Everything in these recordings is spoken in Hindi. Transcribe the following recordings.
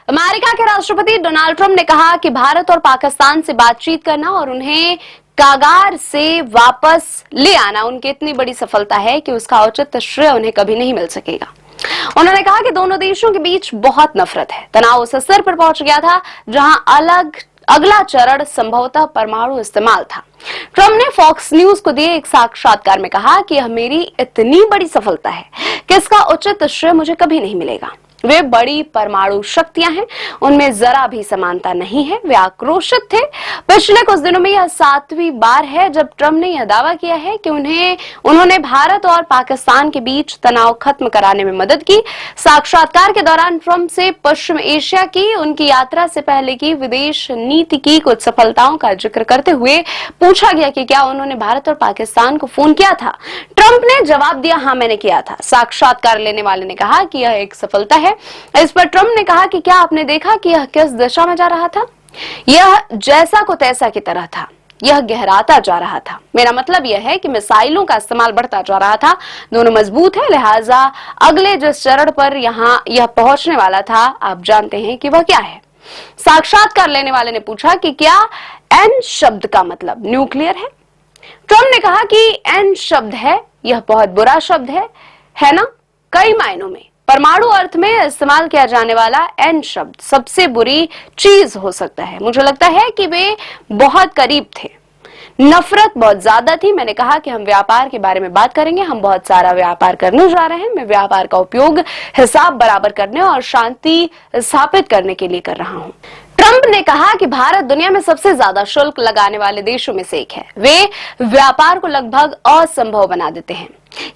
अमेरिका के राष्ट्रपति डोनाल्ड ट्रंप ने कहा कि भारत और पाकिस्तान से बातचीत करना और उन्हें कागार से वापस ले आना उनकी इतनी बड़ी सफलता है कि उसका औचित्य श्रेय उन्हें कभी नहीं मिल सकेगा। उन्होंने कहा कि दोनों देशों के बीच बहुत नफरत है, तनाव उस स्तर पर पहुंच गया था जहां अगला चरण संभवतः परमाणु इस्तेमाल था। ट्रंप ने फॉक्स न्यूज को दिए एक साक्षात्कार में कहा कि यह मेरी इतनी बड़ी सफलता है कि इसका उचित श्रेय मुझे कभी नहीं मिलेगा। वे बड़ी परमाणु शक्तियां हैं, उनमें जरा भी समानता नहीं है। वे आक्रोशित थे। पिछले कुछ दिनों में यह 7वीं बार है जब ट्रंप ने यह दावा किया है कि उन्होंने भारत और पाकिस्तान के बीच तनाव खत्म कराने में मदद की। साक्षात्कार के दौरान ट्रंप से पश्चिम एशिया की उनकी यात्रा से पहले की विदेश नीति की कुछ सफलताओं का जिक्र करते हुए पूछा गया कि क्या उन्होंने भारत और पाकिस्तान को फोन किया था। ट्रंप ने जवाब दिया, हाँ मैंने किया था। साक्षात्कार लेने वाले ने कहा कि यह एक सफलता है। इस पर ट्रंप ने कहा कि क्या आपने देखा कि यह किस दिशा में जा रहा था? यह जैसा को तैसा की तरह था। यह गहराता जा रहा था। मेरा मतलब यह है कि मिसाइलों का इस्तेमाल बढ़ता जा रहा था। दोनों मजबूत है, लिहाजा अगले जिस चरण पर यह पहुंचने वाला था, आप जानते हैं कि वह क्या है। साक्षात्कार लेने वाले ने पूछा कि क्या एन शब्द का मतलब न्यूक्लियर है? ट्रंप ने कहा कि एन शब्द है, यह बहुत बुरा शब्द है ना? कई मायनों में परमाणु अर्थ में इस्तेमाल किया जाने वाला एन शब्द सबसे बुरी चीज हो सकता है। मुझे लगता है कि वे बहुत करीब थे। नफरत बहुत ज्यादा थी। मैंने कहा कि हम व्यापार के बारे में बात करेंगे, हम बहुत सारा व्यापार करने जा रहे हैं। मैं व्यापार का उपयोग हिसाब बराबर करने और शांति स्थापित करने के लिए कर रहा हूं। ट्रंप ने कहा कि भारत दुनिया में सबसे ज्यादा शुल्क लगाने वाले देशों में से एक है। वे व्यापार को लगभग असंभव बना देते हैं।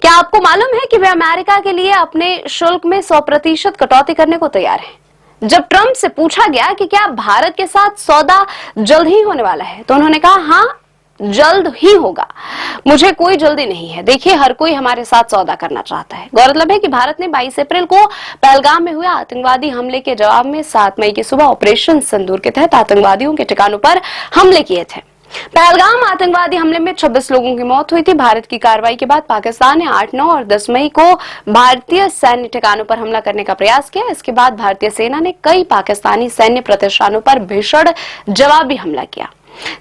क्या आपको मालूम है कि वे अमेरिका के लिए अपने शुल्क में 100% कटौती करने को तैयार हैं? जब ट्रंप से पूछा गया कि क्या भारत के साथ सौदा जल्द ही होने वाला है, तो उन्होंने कहा हाँ जल्द ही होगा, मुझे कोई जल्दी नहीं है। देखिए, हर कोई हमारे साथ सौदा करना चाहता है। गौरतलब है कि भारत ने 22 अप्रैल को पहलगाम में हुए आतंकवादी हमले के जवाब में 7 मई की सुबह ऑपरेशन सिंदूर के तहत आतंकवादियों के ठिकानों पर हमले किए थे। पहलगाम आतंकवादी हमले में 26 लोगों की मौत हुई थी। भारत की कार्रवाई के बाद पाकिस्तान ने 8, 9 और 10 मई को भारतीय सैन्य ठिकानों पर हमला करने का प्रयास किया। इसके बाद भारतीय सेना ने कई पाकिस्तानी सैन्य प्रतिष्ठानों पर भीषण जवाबी हमला किया।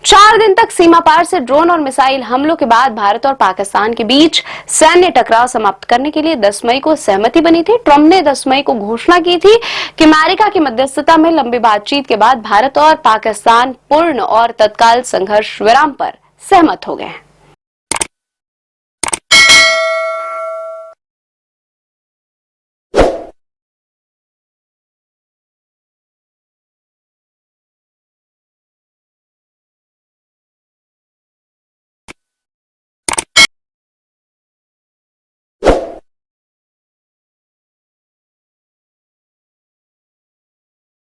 4 दिन तक सीमा पार से ड्रोन और मिसाइल हमलों के बाद भारत और पाकिस्तान के बीच सैन्य टकराव समाप्त करने के लिए 10 मई को सहमति बनी थी। ट्रंप ने 10 मई को घोषणा की थी कि अमेरिका की मध्यस्थता में लंबी बातचीत के बाद भारत और पाकिस्तान पूर्ण और तत्काल संघर्ष विराम पर सहमत हो गए हैं।